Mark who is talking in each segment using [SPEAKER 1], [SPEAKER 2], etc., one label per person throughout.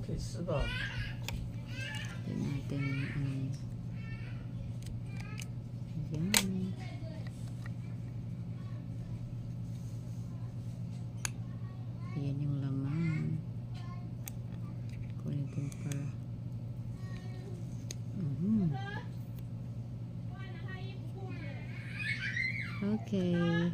[SPEAKER 1] 케이스가
[SPEAKER 2] natin yan. Yan yung laman. Kunin din para. Okay.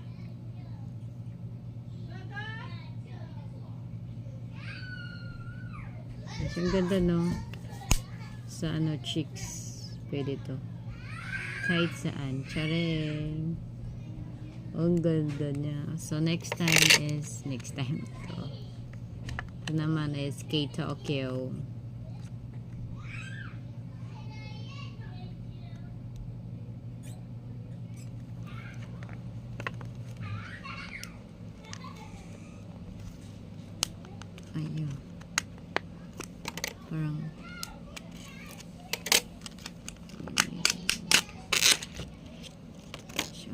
[SPEAKER 2] Ang ganda, no? Sa ano, cheeks. Pwede to. Kahit saan. Charing. Ang ganda niya. So, next time ito. Ito naman is K-Tokyo. Ayun. Parang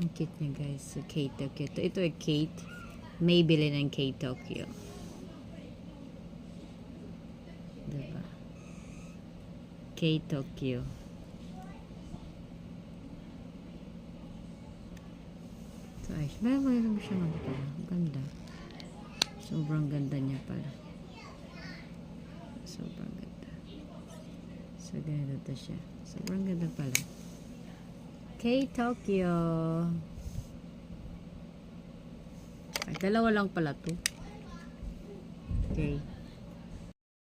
[SPEAKER 2] ang cute niya, guys. So, K-Tokyo. Ito ay Kate. Maybelline ng K-Tokyo. Diba? K-Tokyo. So, ay, mayroon siya nga pala. Ganda. Sobrang ganda niya pala. Sobrang ganda. So, ganito siya. Sobrang ganda pala. K-Tokyo. Ay, dalawa lang pala to. Okay.